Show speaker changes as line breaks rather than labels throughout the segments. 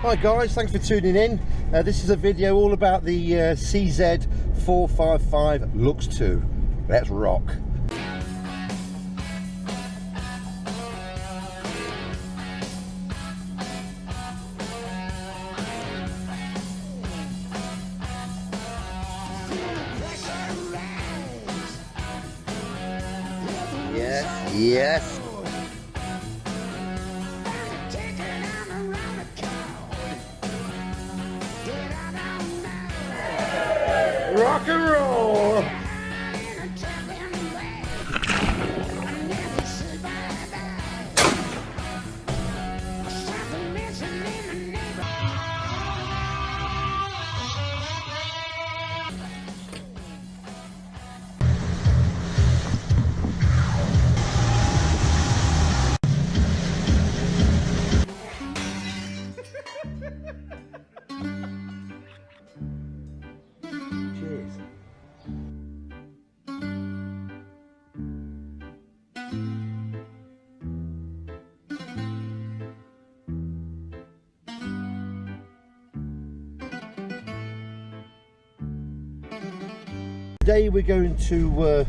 Hi guys, thanks for tuning in. This is a video all about the Cz455 Lux II. Let's rock. Yes. Rock and roll. Today we're going to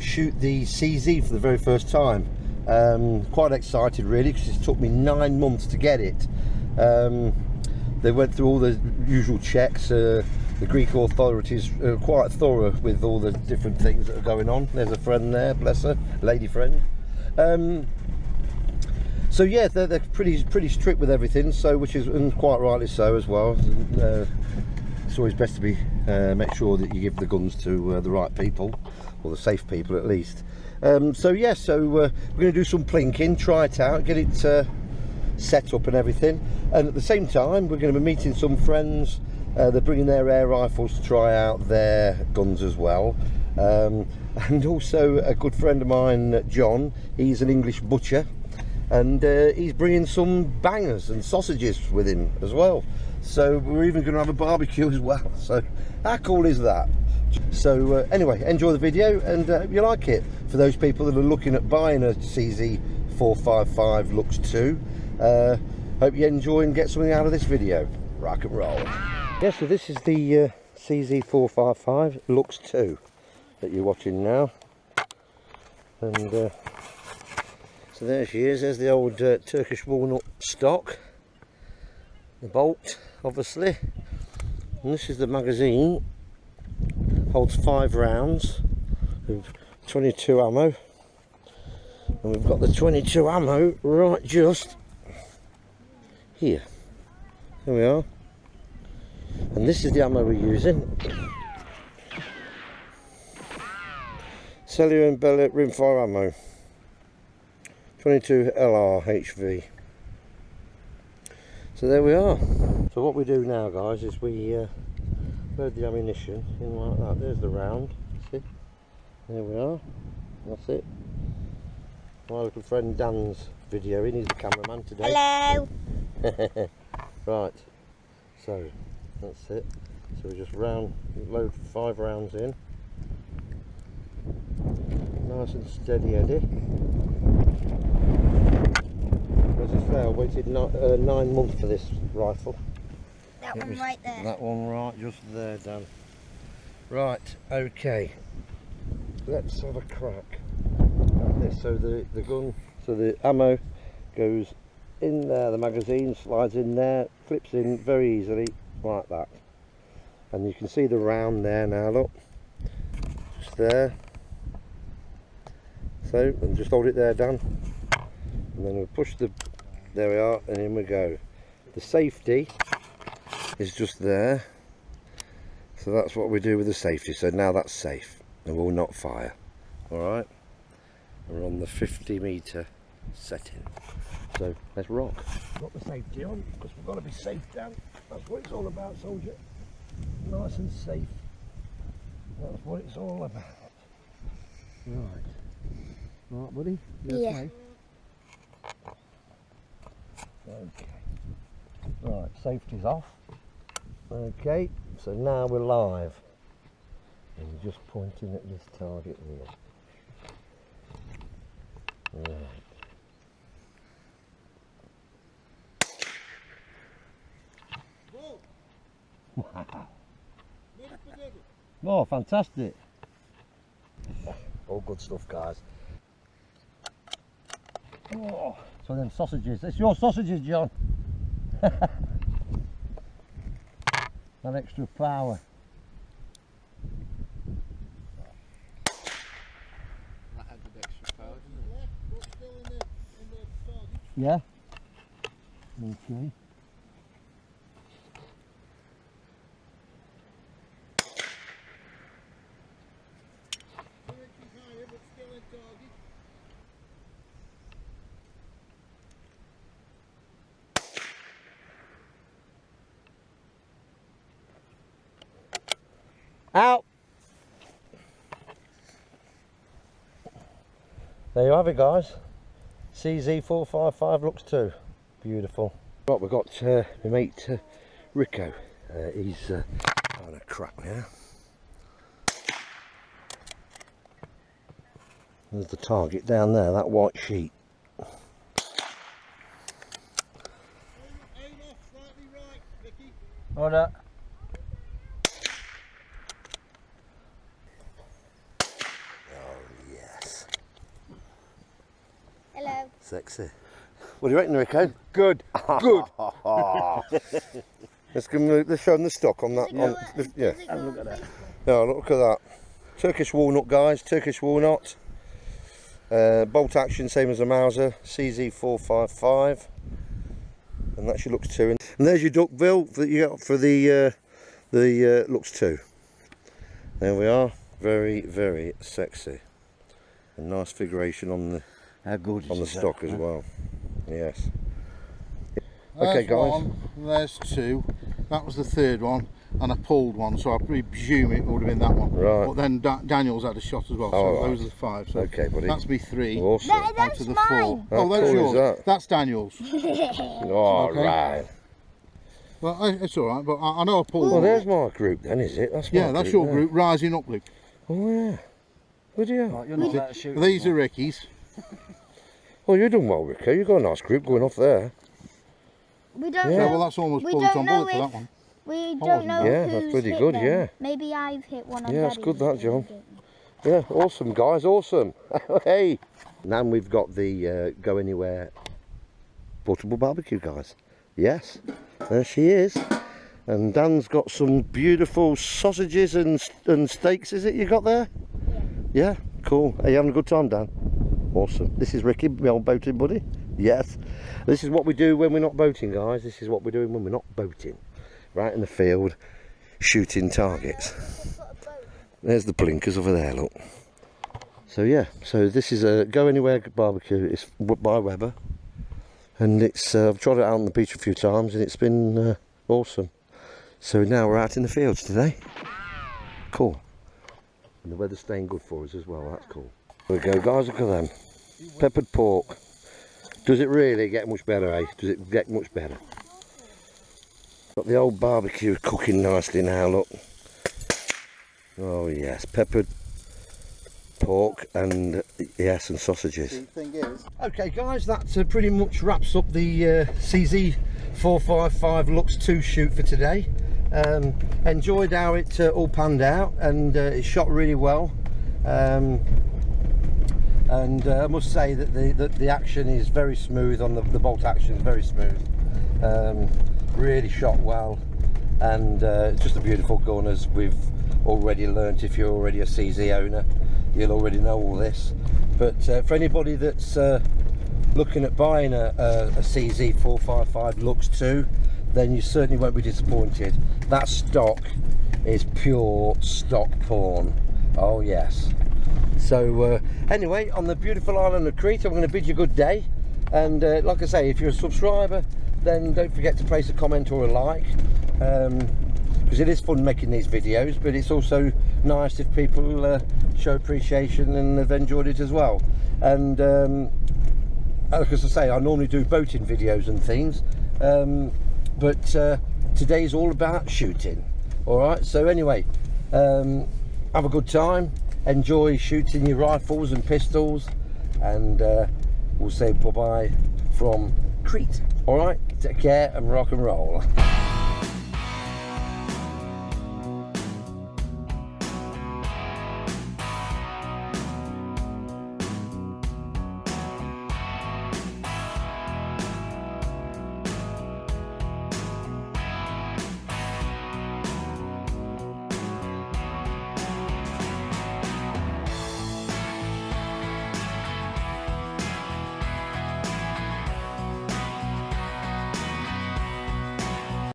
shoot the CZ for the very first time. Quite excited really, because it took me 9 months to get it. They went through all the usual checks. The Greek authorities are quite thorough with all the different things that are going on. There's a friend there, bless her, lady friend. So yeah, they're pretty strict with everything, so which is, and quite rightly so as well. It's always best to be make sure that you give the guns to the right people, or the safe people at least. So yeah, we're going to do some plinking, try it out, get it set up and everything, and at the same time we're going to be meeting some friends. They're bringing their air rifles to try out their guns as well, and also a good friend of mine, John, he's an English butcher, and he's bringing some bangers and sausages with him as well. So we're even going to have a barbecue as well. So how cool is that? So anyway, enjoy the video, and hope you like it. For those people that are looking at buying a Cz455 Lux II, hope you enjoy and get something out of this video. Rock and roll. Yeah, so this is the Cz455 Lux II that you're watching now. And so there she is. There's the old Turkish walnut stock. The bolt, obviously, and this is the magazine. Holds 5 rounds with 22 ammo, and we've got the 22 ammo right just here. Here we are, and this is the ammo we're using. Cellular and Bellet rimfire ammo, 22 LR HV. So there we are. So what we do now, guys, is we load the ammunition in like that. There's the round, see? There we are. That's it. My little friend Dan's videoing. He's the cameraman today.
Hello.
Right. So that's it. So we just load 5 rounds in. Nice and steady, Eddie. As I say, I waited 9 months for this rifle.
That one right there.
That one right just there, Dan. Right, okay. Let's have a crack at this. So the gun, so the ammo goes in there, the magazine slides in there, clips in very easily, like that. And you can see the round there now, look. Just there. So, and just hold it there, Dan. And then we'll push there we are, and in we go. The safety is just there, so that's what we do with the safety. So now that's safe and will not fire. Alright, we're on the 50-metre setting, so let's rock. Got the safety on because we've got to be safe, Dan. That's what it's all about, soldier. Nice and safe, that's what it's all about. Right, buddy, you okay? Okay, right, safety's off. Okay, so now we're live, and we're just pointing at this target here. Right. Wow. Oh, fantastic. All good stuff, guys. Oh, so then sausages. It's your sausages, John. That extra power.
That added extra power, didn't it?
Yeah. Okay. Out. There you have it, guys. Cz455 Lux II. Beautiful. Right, we've got my mate Rico. He's having a crack now. There's the target down there, that white sheet.
Aim off slightly right, Vicky.
Order.
Hello.
Sexy. What do you reckon, Rico?
Good. Good.
Let's show them the stock on that. Yeah.
Have a look at that.
Oh, look at that. Turkish walnut, guys. Turkish walnut. Bolt action, same as a Mauser. Cz455. And that's your Lux II. And there's your duckbill that you got for the Lux II. There we are. Very, very sexy. And nice figuration on the stock as well. Yes. Okay,
There's
guys.
one, there's two. That was the third one, and I pulled one, so I presume it would have been that one.
Right.
But then Daniel's had a shot as well, so
Oh, right.
those are the five. So
Okay, buddy.
that's me three.
Awesome.
That,
Out
that's
to the
mine.
four.
How
Oh, that's
cool is
yours.
that?
That's Daniel's.
All
Okay.
right.
Well, it's all right, but I know I pulled
Well,
one.
there's my group then, is it? That's my
Yeah, that's your
there.
group, rising up, Luke.
Oh, yeah. Good, yeah.
Right, you're not allowed to shoot.
These are Ricky's.
Well, you're doing well, Rico. You've got a nice group going off there.
We don't
Yeah.
Yeah,
know.
well, that's almost
We
bullets
don't
on
know
bullet for that
if
one.
we don't know
Yeah,
who's
that's pretty
hit
good,
them.
yeah.
Maybe I've hit one on
Yeah, that's
Daddy's
good, that,
and
John.
he didn't.
Yeah, awesome, guys, awesome. Hey. Now we've got the Go Anywhere portable barbecue, guys. Yes, there she is. And Dan's got some beautiful sausages and steaks, is it you got there? Yeah, cool. Are you having a good time, Dan? Awesome. This is Ricky, my old boating buddy. Yes. This is what we do when we're not boating, guys. This is what we're doing when we're not boating. Right in the field, shooting targets. There's the blinkers over there, look. So yeah, so this is a Go Anywhere barbecue. It's by Weber. And it's I've tried it out on the beach a few times and it's been awesome. So now we're out in the fields today. Cool. And the weather's staying good for us as well, that's cool. There we go, guys, look at them. Peppered pork. Does it really get much better, eh? Does it get much better? Got the old barbecue cooking nicely now, look. Oh yes, peppered pork and yes, and sausages.
The thing is,
Okay guys, that pretty much wraps up the Cz455 Lux II shoot for today. Enjoyed how it all panned out, and it shot really well. And I must say that the action is very smooth on the bolt action is very smooth. Really shot well, and just a beautiful gun, as we've already learnt. If you're already a CZ owner, you'll already know all this. But for anybody that's looking at buying a Cz455 Lux II, then you certainly won't be disappointed. That stock is pure stock porn. Oh yes. So anyway, on the beautiful island of Crete, I'm going to bid you good day. And like I say, if you're a subscriber, then don't forget to place a comment or a like, because it is fun making these videos, but it's also nice if people show appreciation and have enjoyed it as well. And like I say, I normally do boating videos and things, but today's all about shooting. All right, so anyway, have a good time, enjoy shooting your rifles and pistols, and we'll say bye-bye from Crete. All right, take care and rock and roll.